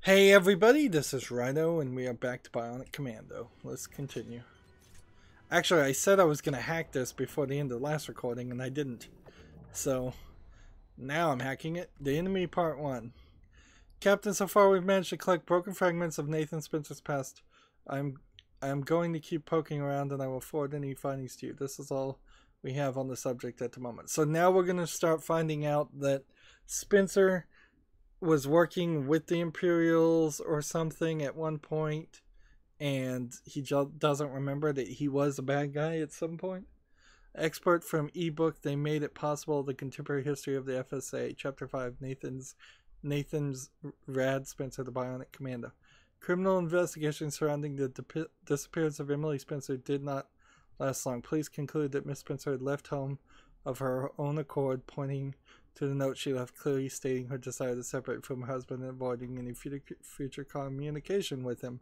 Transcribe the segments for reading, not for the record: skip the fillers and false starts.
Hey everybody, this is Rydo and we are back to Bionic Commando. Let's continue. Actually, I said I was going to hack this before the end of the last recording and I didn't. So, now I'm hacking it. The Enemy Part 1. Captain, so far we've managed to collect broken fragments of Nathan Spencer's past. I'm going to keep poking around and I will forward any findings to you. This is all we have on the subject at the moment. So now we're going to start finding out that Spencer was working with the Imperials or something at one point, and he doesn't remember that he was a bad guy at some point. Expert from ebook, they made it possible. The contemporary history of the FSA, Chapter 5, Nathan's R.A.D. Spencer, the Bionic Commando. Criminal investigation surrounding the disappearance of Emily Spencer did not last long. Police conclude that Miss Spencer had left home of her own accord, pointing to the note she left, clearly stating her desire to separate from her husband and avoiding any future communication with him.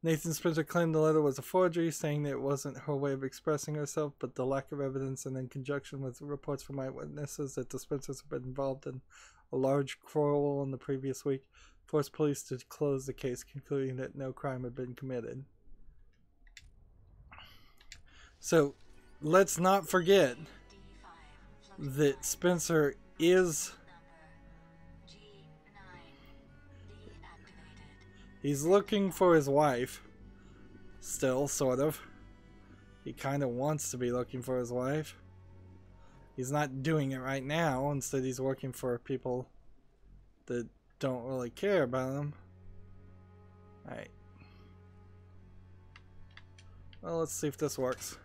Nathan Spencer claimed the letter was a forgery, saying that it wasn't her way of expressing herself, but the lack of evidence, and in conjunction with reports from eyewitnesses that the Spencers had been involved in a large quarrel in the previous week, forced police to close the case, concluding that no crime had been committed. So, let's not forget that Spencer is... he's looking for his wife. Still, sort of. He kind of wants to be looking for his wife. He's not doing it right now. Instead, he's working for people that don't really care about him. Alright. Well, let's see if this works.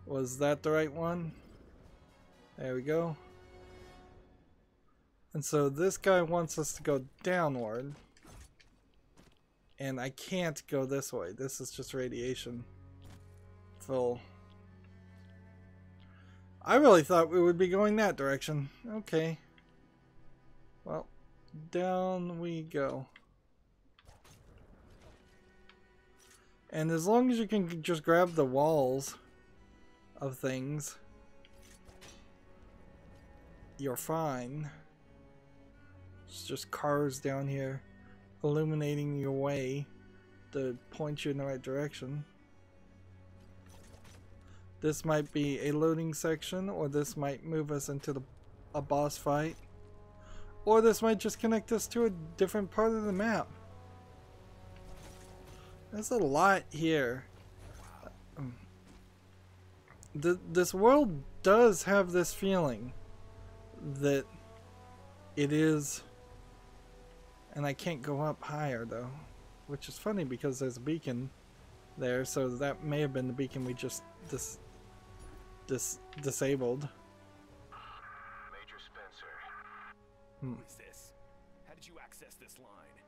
Was that the right one? There we go. And so this guy wants us to go downward. And I can't go this way. This is just radiation. Full. I really thought we would be going that direction. Okay. Well, down we go. And as long as you can just grab the walls of things, you're fine. It's just cars down here illuminating your way to point you in the right direction. This might be a loading section, or this might move us into a boss fight, or this might just connect us to a different part of the map. There's a lot here. This world does have this feeling that it is, and I can't go up higher though, which is funny because there's a beacon there, so that may have been the beacon we just disabled. Major Spencer. Who is this? How did you access this line?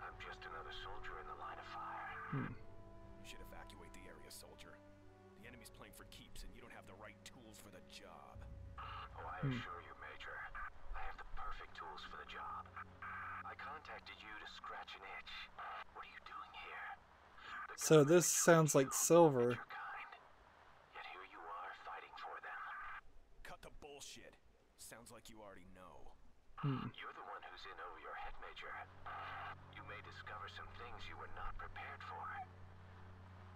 I'm just another soldier in the line of fire. You should evacuate the area, soldier. The enemy's playing for keeps and you don't have the right tools for the job. Oh, I assure you, Major. I have the perfect tools for the job. I contacted you to scratch an itch. What are you doing here? So this sounds like Silver. Your kind. Yet here you are fighting for them. Cut the bullshit. Sounds like you already know. You're the one who's in over your head, Major. You may discover some things you were not prepared for.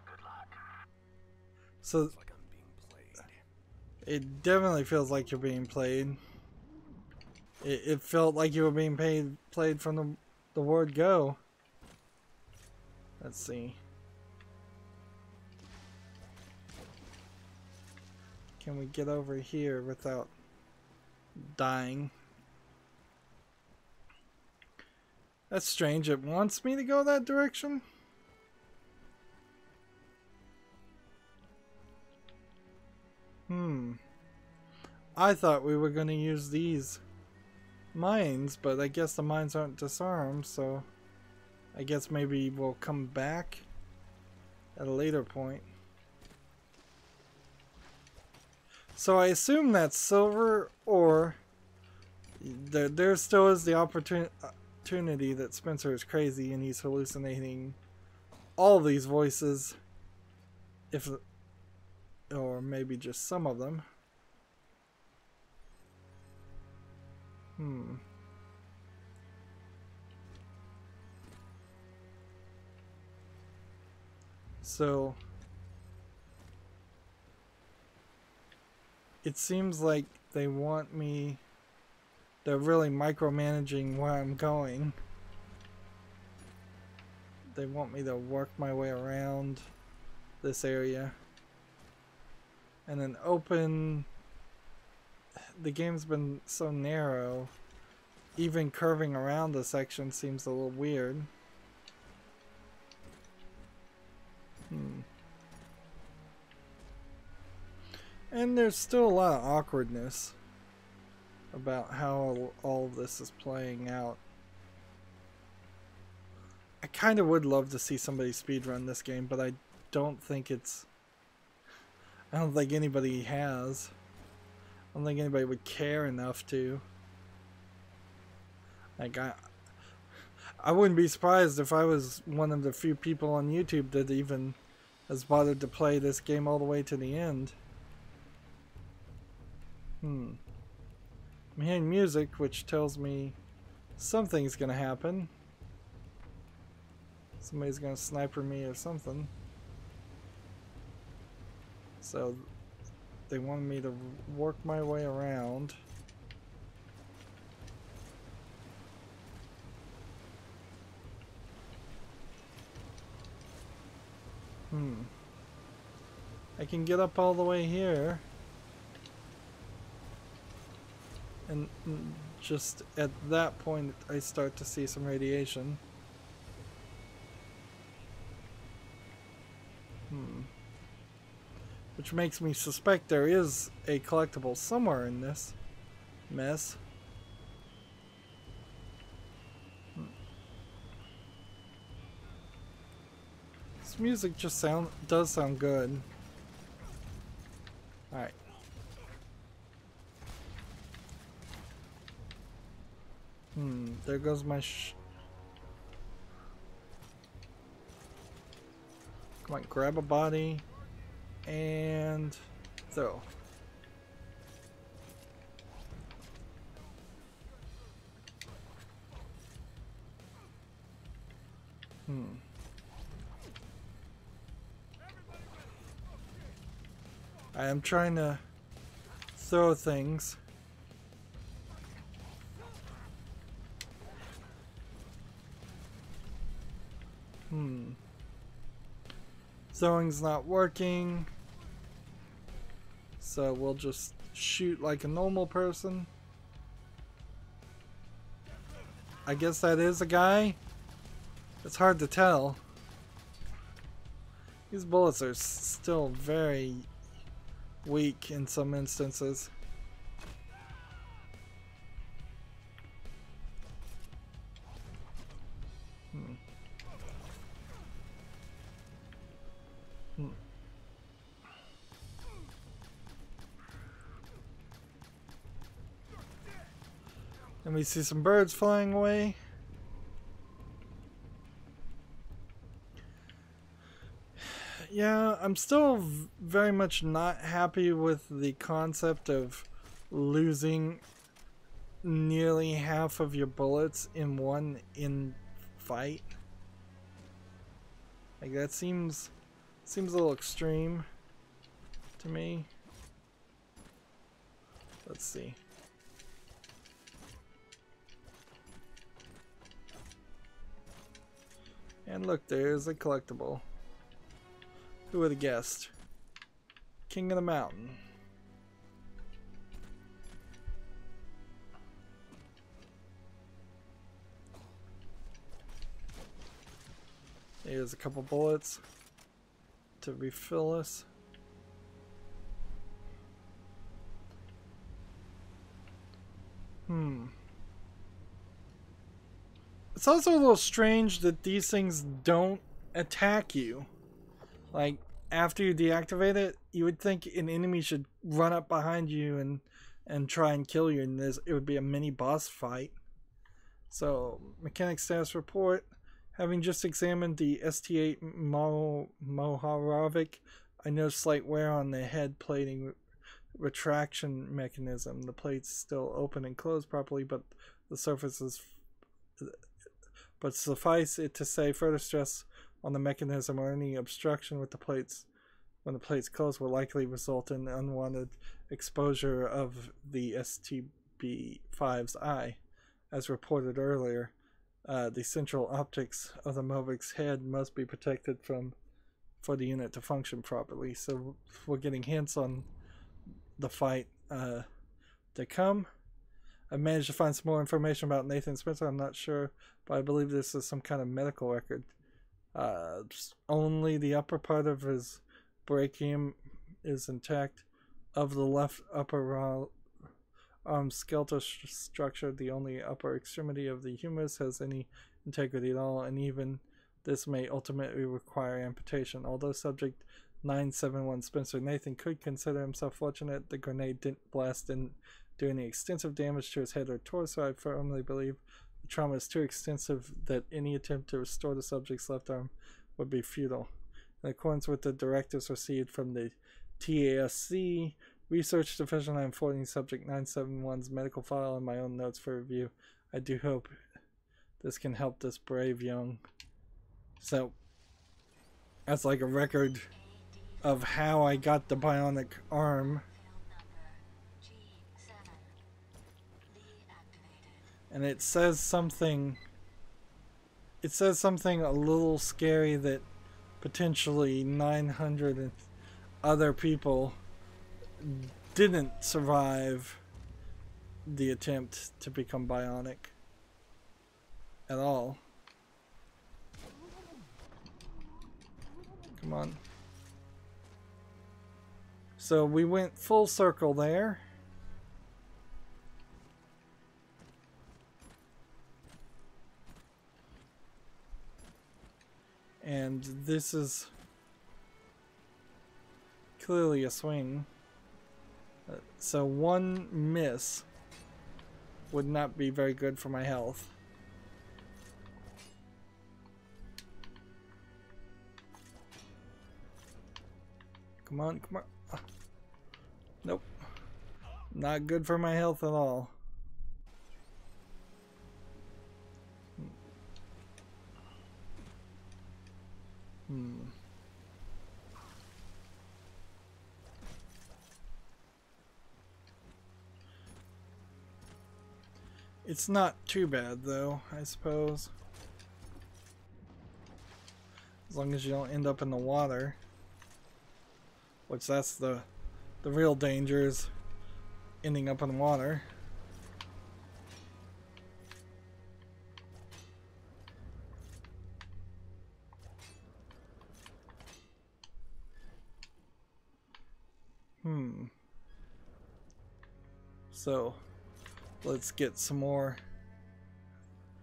Good luck. So It's like I'm being played. it definitely feels like you're being played. It felt like you were being played from the word go. Let's see. Can we get over here without dying? That's strange. It wants me to go that direction? I thought we were going to use these mines, but I guess the mines aren't disarmed, so I guess maybe we'll come back at a later point. So I assume that's Silver, or there still is the opportunity that Spencer is crazy and he's hallucinating all these voices If, or maybe just some of them. So it seems like they want me, they're really micromanaging where I'm going. They want me to work my way around this area and then open. The game's been so narrow, even curving around the section seems a little weird. And there's still a lot of awkwardness about how all of this is playing out. I kind of would love to see somebody speedrun this game, but I don't think anybody has. I don't think anybody would care enough to. Like, I wouldn't be surprised if I was one of the few people on YouTube that even has bothered to play this game all the way to the end. I'm hearing music, which tells me something's gonna happen. Somebody's gonna sniper me or something. So they wanted me to work my way around. I can get up all the way here. And just at that point, I start to see some radiation. Which makes me suspect there is a collectible somewhere in this mess. This music just does sound good. Alright. There goes my come on, grab a body and throw. I am trying to throw things. Throwing's not working. So we'll just shoot like a normal person. I guess that is a guy. It's hard to tell. These bullets are still very weak in some instances. And we see some birds flying away. Yeah, I'm still very much not happy with the concept of losing nearly half of your bullets in one fight. Like, that seems a little extreme to me. Let's see. And look, there's a collectible. Who would have guessed? King of the Mountain. Here's a couple bullets to refill us. It's also a little strange that these things don't attack you. Like, after you deactivate it, you would think an enemy should run up behind you and try and kill you, and it would be a mini boss fight. So, mechanic status report. Having just examined the ST8 Mohorovic, I noticed slight wear on the head plating retraction mechanism. The plate's still open and closed properly, but the surface is... But suffice it to say, further stress on the mechanism or any obstruction with the plates when the plates close will likely result in unwanted exposure of the STB-5's eye. As reported earlier, the central optics of the Movic's head must be protected for the unit to function properly. So we're getting hints on the fight to come. I managed to find some more information about Nathan Spencer. I'm not sure, but I believe this is some kind of medical record. Only the upper part of his brachium is intact. Of the left upper skeletal structure, the only upper extremity of the humerus has any integrity at all, and even this may ultimately require amputation. Although subject 971 Spencer Nathan could consider himself fortunate the grenade blast didn't do any extensive damage to his head or torso, I firmly believe the trauma is too extensive that any attempt to restore the subject's left arm would be futile. In accordance with the directives received from the TASC Research Division, I am forwarding subject 971's medical file and my own notes for review. I do hope this can help this brave young... So, that's like a record of how I got the bionic arm. And it says something a little scary that potentially 900 other people didn't survive the attempt to become bionic at all. Come on. So we went full circle there. And this is clearly a swing. So one miss would not be very good for my health. Come on, come on. Nope. Not good for my health at all. It's not too bad though, I suppose. As long as you don't end up in the water. Which that's the real danger, is ending up in the water. So let's get some more.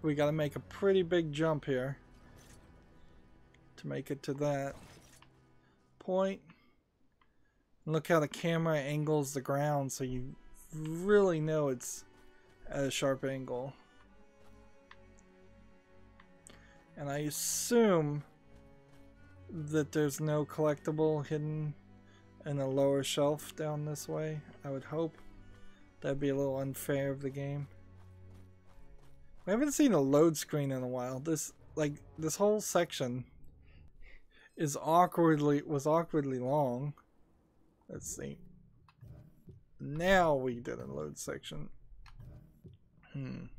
We gotta make a pretty big jump here to make it to that point. Look how the camera angles the ground so you really know it's at a sharp angle. And I assume that there's no collectible hidden in a lower shelf down this way. I would hope. That'd be a little unfair of the game. We haven't seen a load screen in a while. This whole section was awkwardly long. Let's see. Now we did a load section. And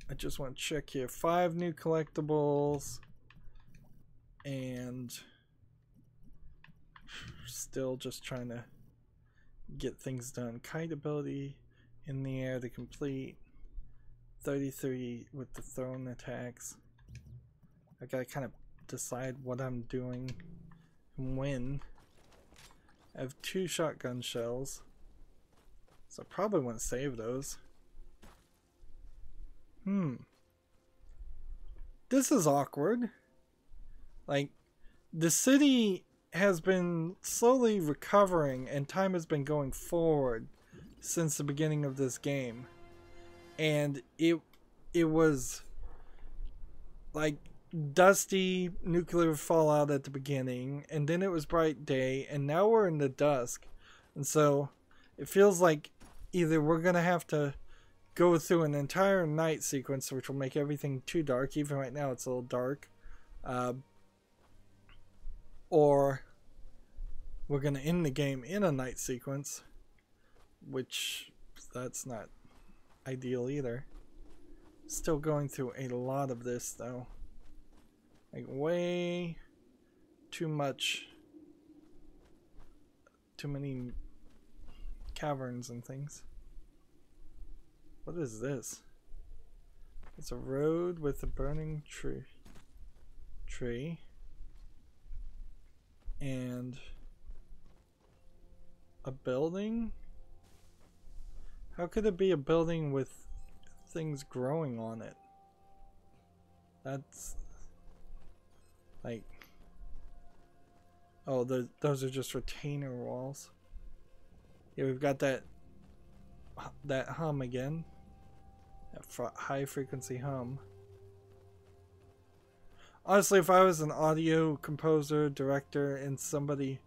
I just want to check here. 5 new collectibles. And still just trying to get things done. Kite ability in the air to complete. 33 with the thrown attacks. I gotta kind of decide what I'm doing and when. I have 2 shotgun shells, so I probably want to save those. This is awkward. Like, the city has been slowly recovering and time has been going forward since the beginning of this game. And it was like dusty nuclear fallout at the beginning, and then it was bright day, and now we're in the dusk. And so it feels like either we're going to have to go through an entire night sequence, which will make everything too dark. Even right now it's a little dark. Or we're going to end the game in a night sequence, which that's not ideal either. Still going through a lot of this though. Like way too much. Too many caverns and things. What is this? It's a road with a burning tree. And a building? How could it be a building with things growing on it? That's like, oh, those are just retainer walls. Yeah, we've got that hum again, that high frequency hum. Honestly, if I was an audio composer, director, and somebody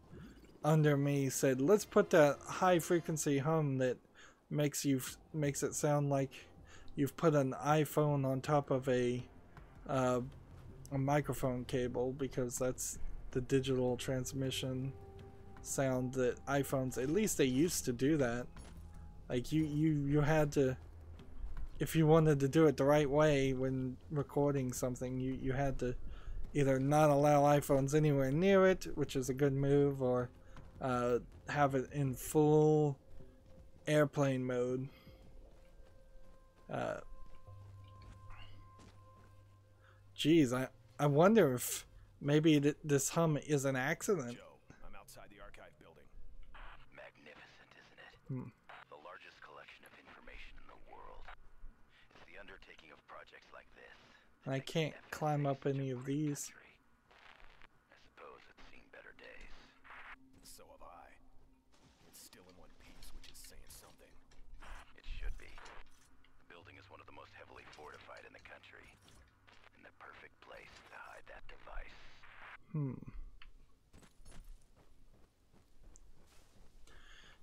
under me said, let's put that high frequency hum that makes it sound like you've put an iPhone on top of a microphone cable, because that's the digital transmission sound that iPhones, at least they used to do that. Like you had to, if you wanted to do it the right way when recording something, you had to either not allow iPhones anywhere near it, which is a good move, or have it in full airplane mode. Geez, I wonder if maybe this hum is an accident. Joe, I'm outside the archive building. Magnificent, isn't it? The largest collection of information in the world. It's the undertaking of projects like this. I can't climb up any of these. I suppose it's seen better days. So have I. It's still in one piece, which is saying something. It should be. The building is one of the most heavily fortified in the country. And the perfect place to hide that device.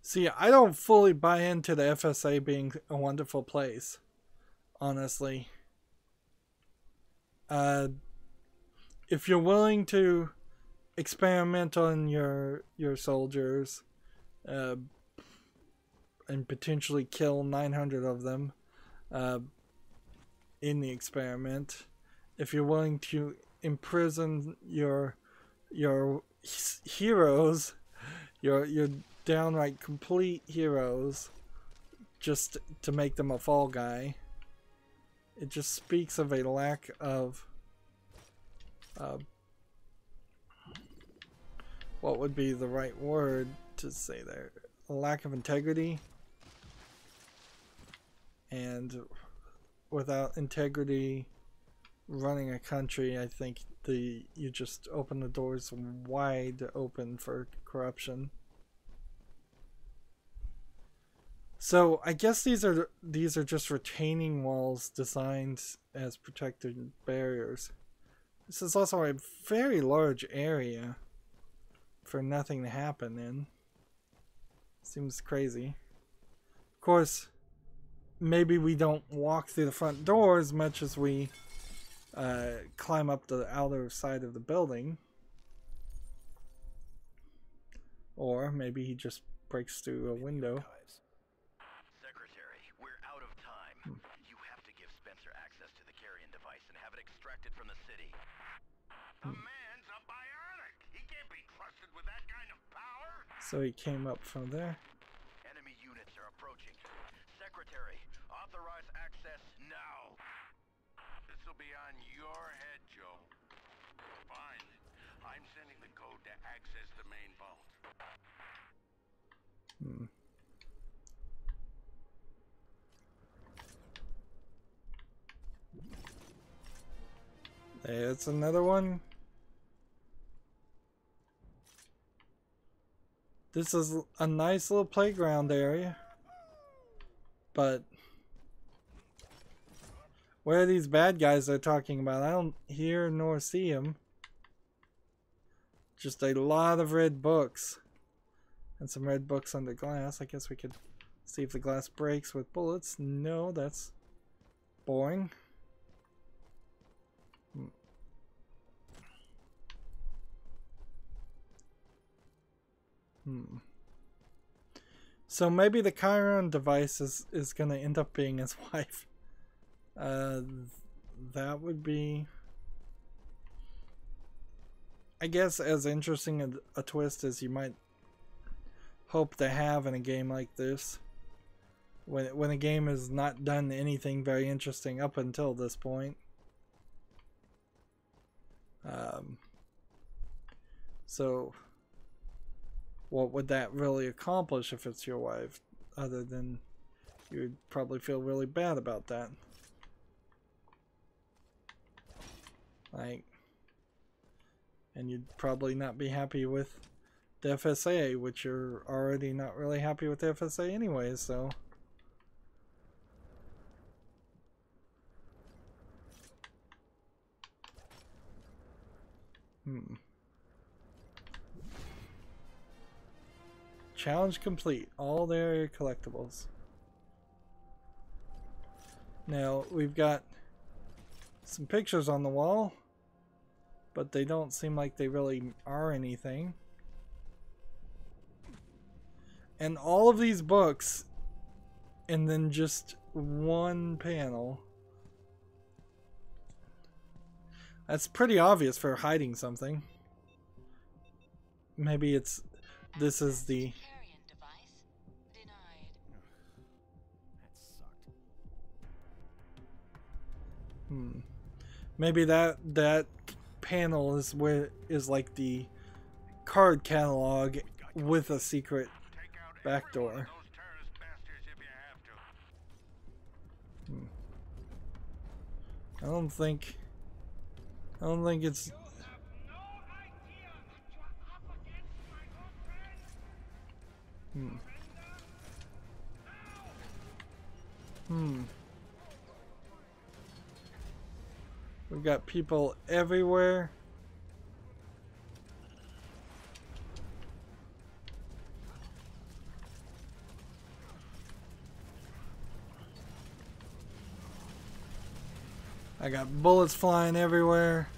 See, I don't fully buy into the FSA being a wonderful place, honestly. If you're willing to experiment on your soldiers, and potentially kill 900 of them in the experiment, if you're willing to imprison your heroes, your downright complete heroes, just to make them a fall guy, it just speaks of a lack of what would be the right word to say there? A lack of integrity. And without integrity running a country, I think you just open the doors wide open for corruption. So I guess these are just retaining walls designed as protected barriers. This is also a very large area for nothing to happen in. Seems crazy. Of course, maybe we don't walk through the front door as much as we climb up the outer side of the building. Or maybe he just breaks through a window. Secretary, we're out of time. You have to give Spencer access to the carrion device and have it extracted from the city. The man's a bionic. He can't be trusted with that kind of power. So he came up from there. Enemy units are approaching. Secretary, authorize access now. This'll be on your head, Joe. Fine. I'm sending the code to access the main vault. It's another one. This is a nice little playground area, but Where are these bad guys they're talking about? I don't hear nor see them. Just a lot of red books. And some red books under glass. I guess we could see if the glass breaks with bullets. No, that's boring. So maybe the Chiron device is going to end up being his wife. That would be, I guess, as interesting a twist as you might hope to have in a game like this. When a game has not done anything very interesting up until this point. So what would that really accomplish if it's your wife, other than you'd probably feel really bad about that? Like, and you'd probably not be happy with the FSA, which you're already not really happy with the FSA anyway, so. Challenge complete. All the area collectibles. Now, we've got some pictures on the wall, but they don't seem like they really are anything. And all of these books, and then just one panel. That's pretty obvious for hiding something. Maybe it's, this is the... Maybe that panel is where is like the card catalog with a secret backdoor. I don't think it's. We've got people everywhere. I got bullets flying everywhere.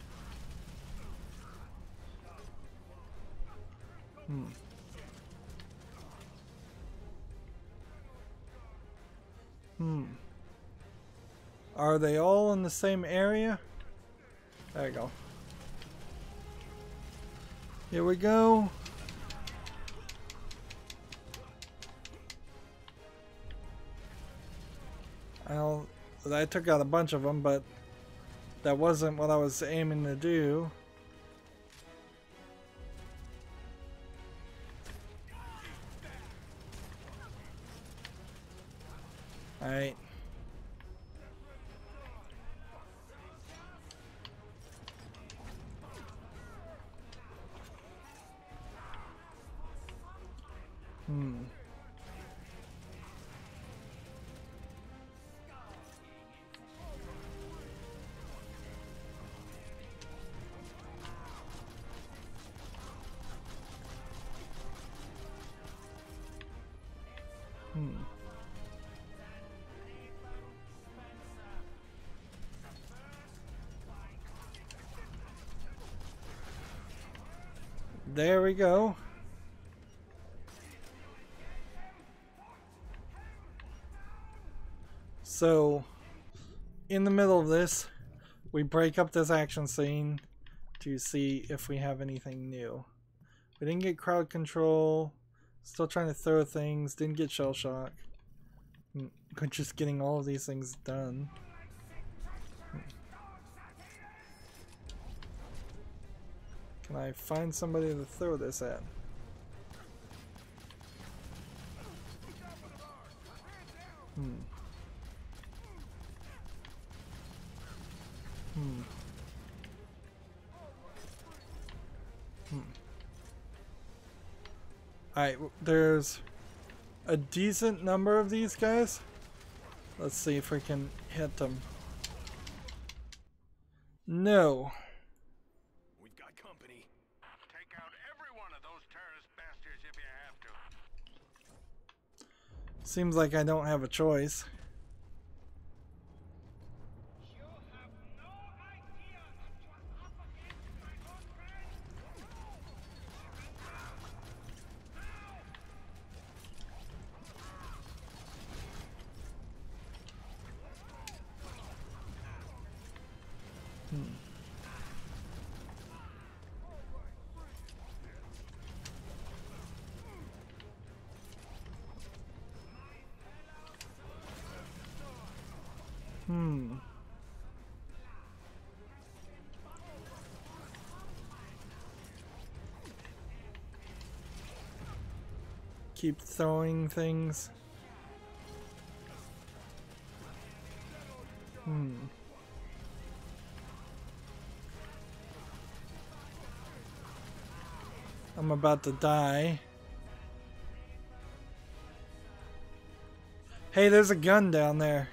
Are they all in the same area? There you go. Here we go. I took out a bunch of them, but that wasn't what I was aiming to do. Alright. There we go. So, in the middle of this, we break up this action scene to see if we have anything new. We didn't get crowd control, still trying to throw things, didn't get shell shock. We're just getting all of these things done. Can I find somebody to throw this at? Alright, there's a decent number of these guys. Let's see if we can hit them. No. We've got company. Take out every one of those terrorist bastards if you have to. Seems like I don't have a choice. You have no idea what you are up against, my old friend. Keep throwing things. I'm about to die. Hey, there's a gun down there.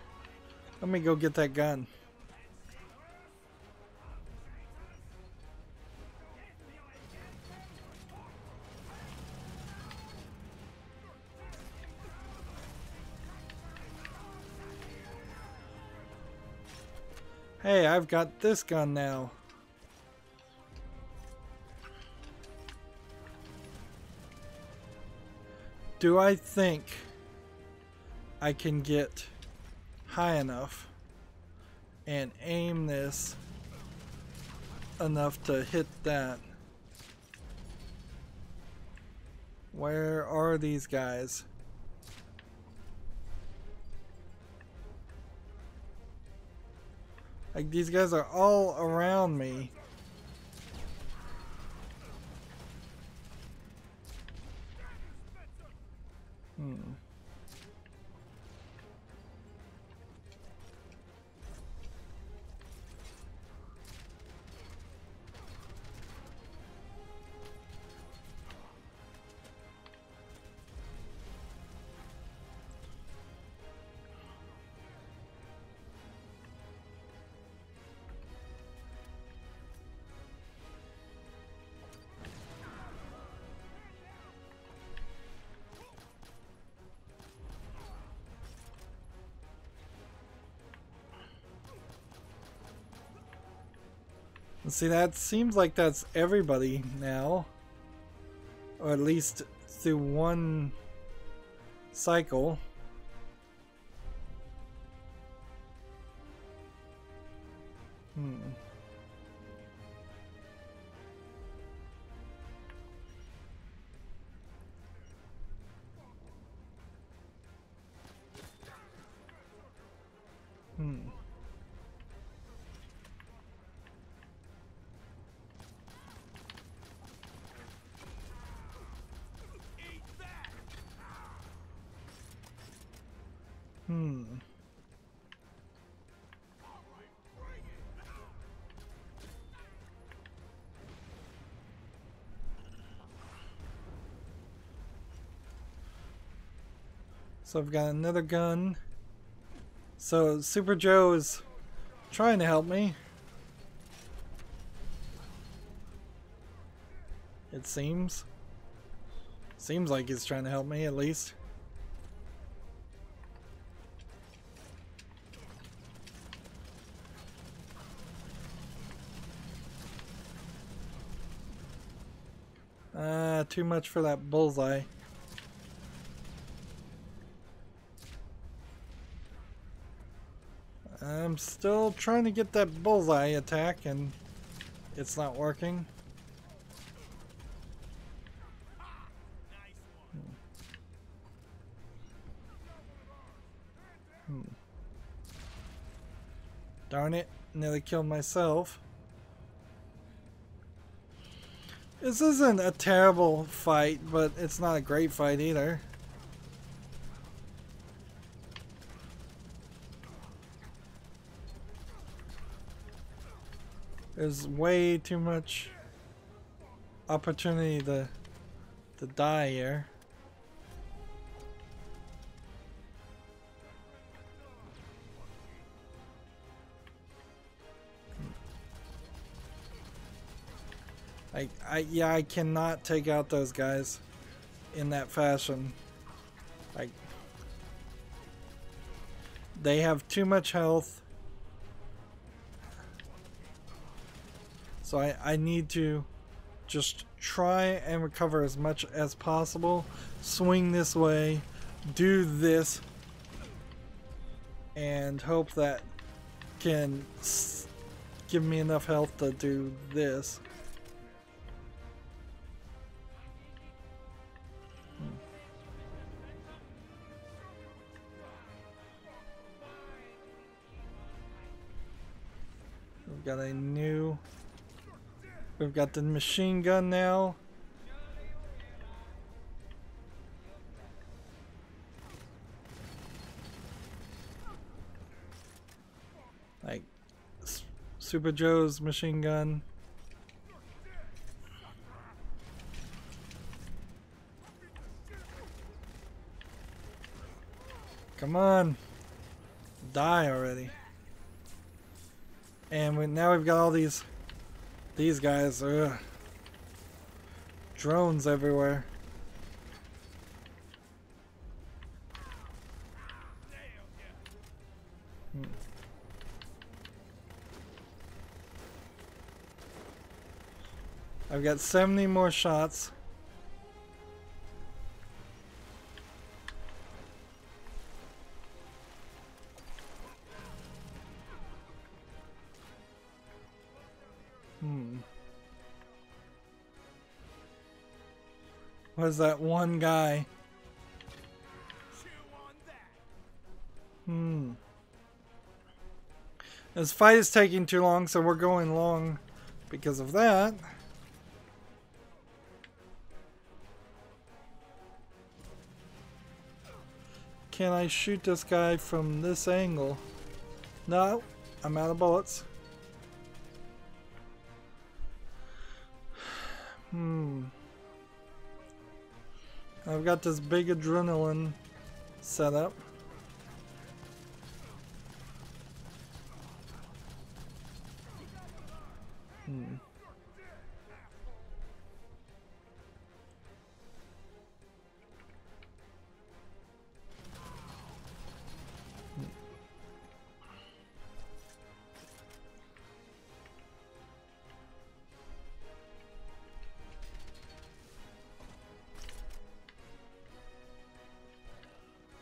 Let me go get that gun. Hey, I've got this gun now. Do I think I can get high enough and aim this enough to hit that? Where are these guys? Like, these guys are all around me. See, that seems like that's everybody now. Or at least through one cycle. So I've got another gun. So Super Joe is trying to help me. It seems. Seems like he's trying to help me, at least. Too much for that bullseye. I'm still trying to get that bullseye attack, and it's not working. Darn it, nearly killed myself. This isn't a terrible fight, but it's not a great fight either. There's way too much opportunity to die here. Yeah, I cannot take out those guys in that fashion. They have too much health. So I need to just try and recover as much as possible. Swing this way. Do this. And hope that can give me enough health to do this. We've got the machine gun now. Like Super Joe's machine gun. Come on. Die already. And now we've got all these guys. Ugh. Drones everywhere. I've got 70 more shots. Was that one guy? This fight is taking too long, so we're going long because of that. Can I shoot this guy from this angle? No, I'm out of bullets. I've got this big adrenaline set up.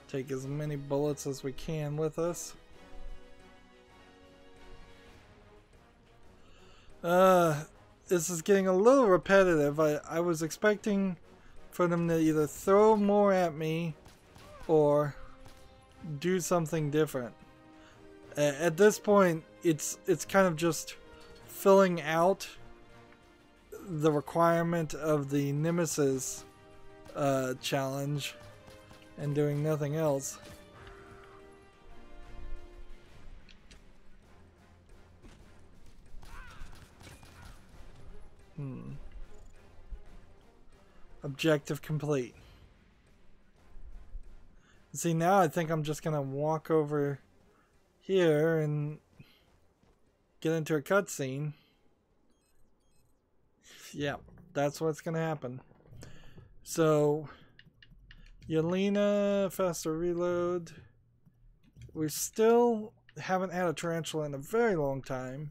Take as many bullets as we can with us. This is getting a little repetitive. I was expecting for them to either throw more at me or do something different. At this point, it's kind of just filling out the requirement of the Nemesis challenge and doing nothing else. Objective complete. See, now I think I'm just gonna walk over here and get into a cutscene. Yeah, that's what's gonna happen. So, Yelena, faster reload. We still haven't had a tarantula in a very long time.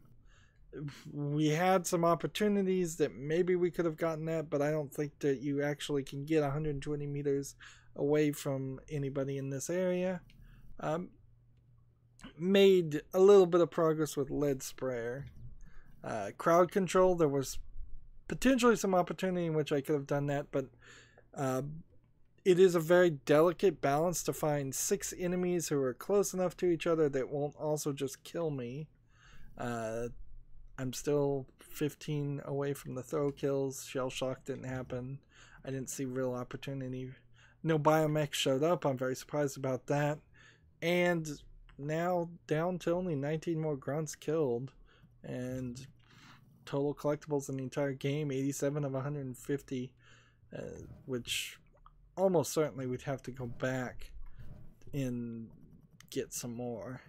We had some opportunities that maybe we could have gotten at, but I don't think that you actually can get 120 meters away from anybody in this area. Made a little bit of progress with lead sprayer. Crowd control, there was potentially some opportunity in which I could have done that, but it is a very delicate balance to find 6 enemies who are close enough to each other that won't also just kill me. I'm still 15 away from the throw kills. Shell shock didn't happen. I didn't see real opportunity. No biomech showed up. I'm very surprised about that. And now down to only 19 more grunts killed. And total collectibles in the entire game, 87 of 150. Which almost certainly we'd have to go back and get some more.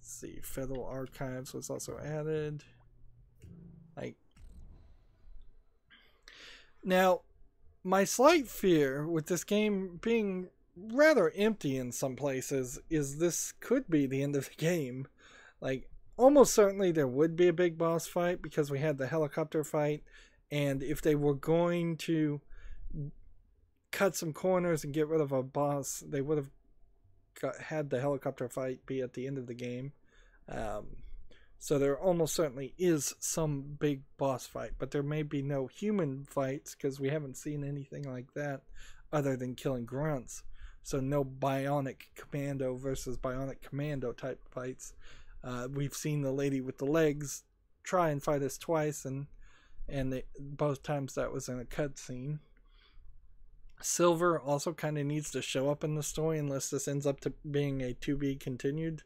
Let's see, Federal Archives was also added. Like, Now, my slight fear with this game being rather empty in some places is this could be the end of the game. Like, almost certainly there would be a big boss fight because we had the helicopter fight, and if they were going to cut some corners and get rid of a boss, they would have had the helicopter fight be at the end of the game. So there almost certainly is some big boss fight, but there may be no human fights because we haven't seen anything like that other than killing grunts. So no Bionic Commando versus Bionic Commando type fights. We've seen the lady with the legs try and fight us twice, and both times that was in a cutscene. Silver also kind of needs to show up in the story unless this ends up to being a to be continued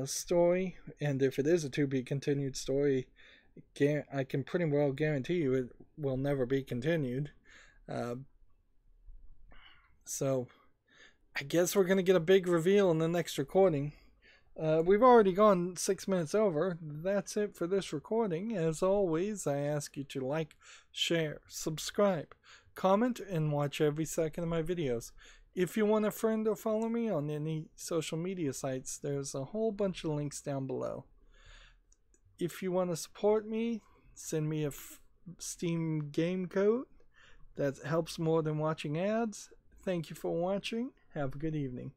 story, and if it is a to be continued story, I can pretty well guarantee you it will never be continued. So I guess we're going to get a big reveal in the next recording. We've already gone 6 minutes over. That's it for this recording. As always, I ask you to like, share, subscribe, comment, and watch every second of my videos. If you want a friend or follow me on any social media sites, there's a whole bunch of links down below. If you want to support me, send me a Steam game code. That helps more than watching ads. Thank you for watching. Have a good evening.